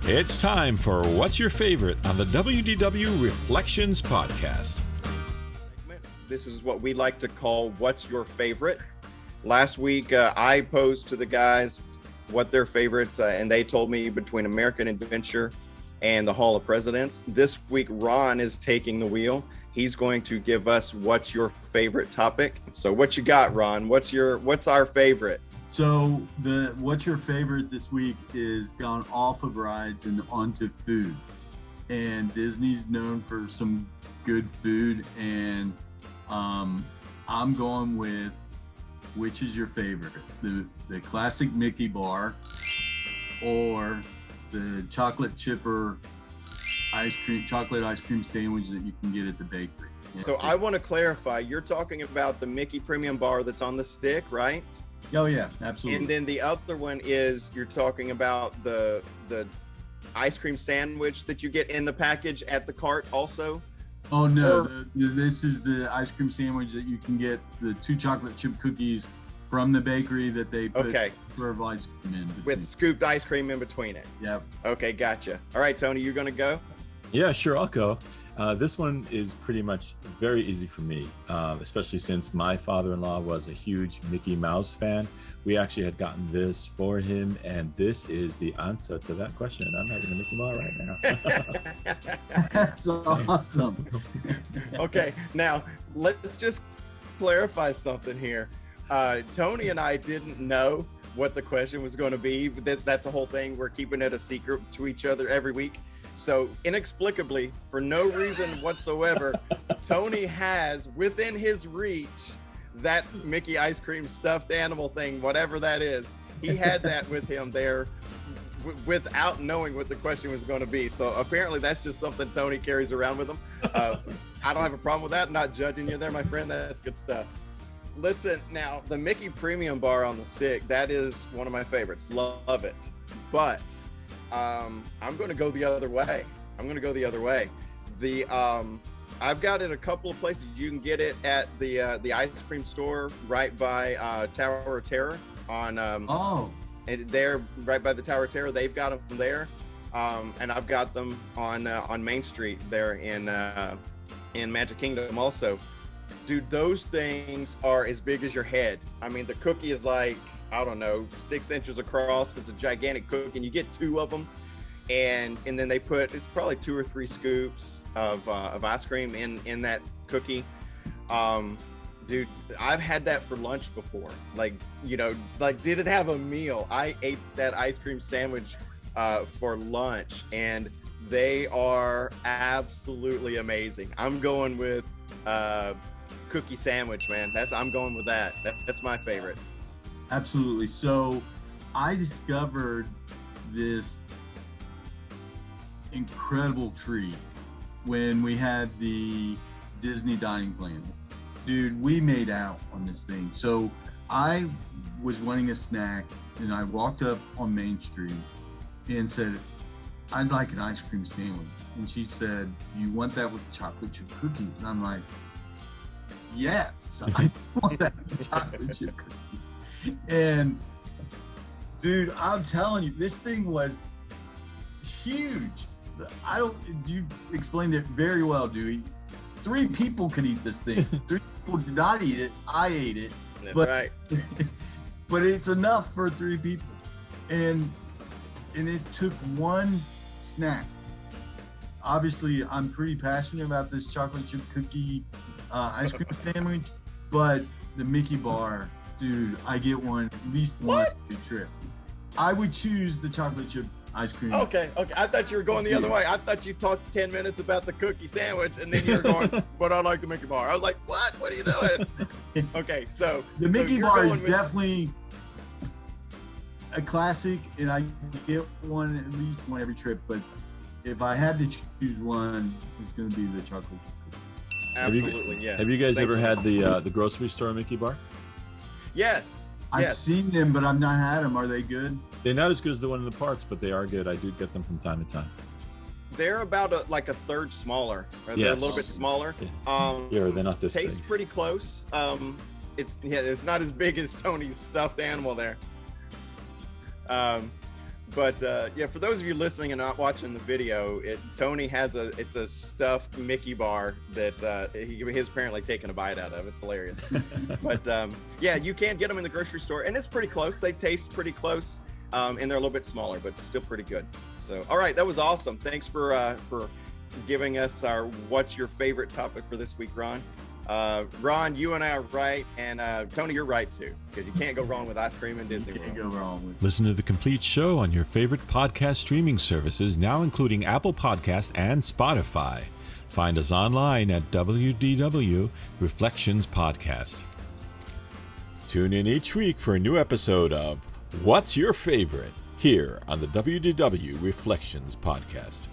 It's time for What's Your Favorite on the WDW Reflections Podcast. This is what we like to call What's Your Favorite. Last week, I posed to the guys what their favorites, and they told me between American Adventure and the Hall of Presidents. This week, Ron is taking the wheel. He's going to give us what's your favorite topic. So what you got, Ron? What's our favorite? So what's your favorite this week is gone off of rides and onto food. And Disney's known for some good food. And I'm going with, which is your favorite? The classic Mickey bar or the chocolate chipper chocolate ice cream sandwich that you can get at the bakery. So I want to clarify, you're talking about the Mickey Premium Bar that's on the stick, right? Oh yeah, absolutely. And then the other one is you're talking about the ice cream sandwich that you get in the package at the cart also? Oh no, this is the ice cream sandwich that you can get, the 2 chocolate chip cookies from the bakery that they put sort ice cream in between. With scooped ice cream in between it. Yep. Okay, gotcha. All right, Tony, you're gonna go? Yeah, sure, I'll go. This one is pretty much very easy for me, especially since my father-in-law was a huge Mickey Mouse fan. We actually had gotten this for him, and this is the answer to that question. I'm having a Mickey bar right now. That's awesome. Okay, now let's just clarify something here. Tony and I didn't know what the question was going to be. That's the whole thing. We're keeping it a secret to each other every week. So inexplicably, for no reason whatsoever, Tony has within his reach that Mickey ice cream stuffed animal thing, whatever that is. He had that with him there without knowing what the question was going to be. So apparently that's just something Tony carries around with him. I don't have a problem with that. I'm not judging you there, my friend. That's good stuff. Listen, now the Mickey Premium Bar on the stick, that is one of my favorites. Love it. But I'm going to go the other way. I've got it a couple of places. You can get it at the ice cream store right by Tower of Terror on and they're right by the Tower of Terror. They've got them there, and I've got them on Main Street there in Magic Kingdom also. Dude, those things are as big as your head. I mean, the cookie is like, I don't know, 6 inches across. It's a gigantic cookie, and you get 2 of them. And then they put, it's probably 2 or 3 scoops of ice cream in that cookie. Dude, I've had that for lunch before. Like, didn't have a meal. I ate that ice cream sandwich for lunch, and they are absolutely amazing. I'm going with cookie sandwich, man. I'm going with that. That's my favorite. Absolutely. So I discovered this incredible treat when we had the Disney dining plan. Dude, we made out on this thing. So I was wanting a snack, and I walked up on Main Street and said, I'd like an ice cream sandwich. And she said, you want that with chocolate chip cookies? And I'm like, yes, I want that with chocolate chip cookies. And dude, I'm telling you, this thing was huge. You explained it very well, Dewey. 3 people could eat this thing. 3 people did not eat it. I ate it. That's right. But it's enough for 3 people. And it took 1 snack. Obviously, I'm pretty passionate about this chocolate chip cookie ice cream sandwich, but the Mickey bar, dude, I get one, at least one every trip. I would choose the chocolate chip ice cream. Okay. I thought you were going the other way. I thought you talked 10 minutes about the cookie sandwich, and then you were going, but I like the Mickey bar. I was like, what? What are you doing? Okay, so the Mickey bar is definitely a classic, and I get one, at least one every trip, but if I had to choose one, it's going to be the chocolate chip cookie. Absolutely, yeah. Have you guys ever had the grocery store Mickey bar? Yes. I've seen them, but I've not had them. Are they good? They're not as good as the one in the parks, but they are good. I do get them from time to time. They're about a third smaller. Or they're a little bit smaller. Yeah, they're not this taste big. Pretty close. It's not as big as Tony's stuffed animal there. But yeah, for those of you listening and not watching the video, Tony has it's a stuffed Mickey bar that he's apparently taking a bite out of. It's hilarious. But yeah, you can get them in the grocery store, and it's pretty close. They taste pretty close, and they're a little bit smaller, but still pretty good. So, all right, that was awesome. Thanks for giving us our what's your favorite topic for this week, Ron. Ron, you and I are right, and Tony, you're right too, because you can't go wrong with ice cream in Disney World. Go wrong with. Listen to the complete show on your favorite podcast streaming services, now including Apple Podcast and Spotify. Find us online at WDW Reflections Podcast. Tune in each week for a new episode of What's Your Favorite? Here on the WDW Reflections Podcast.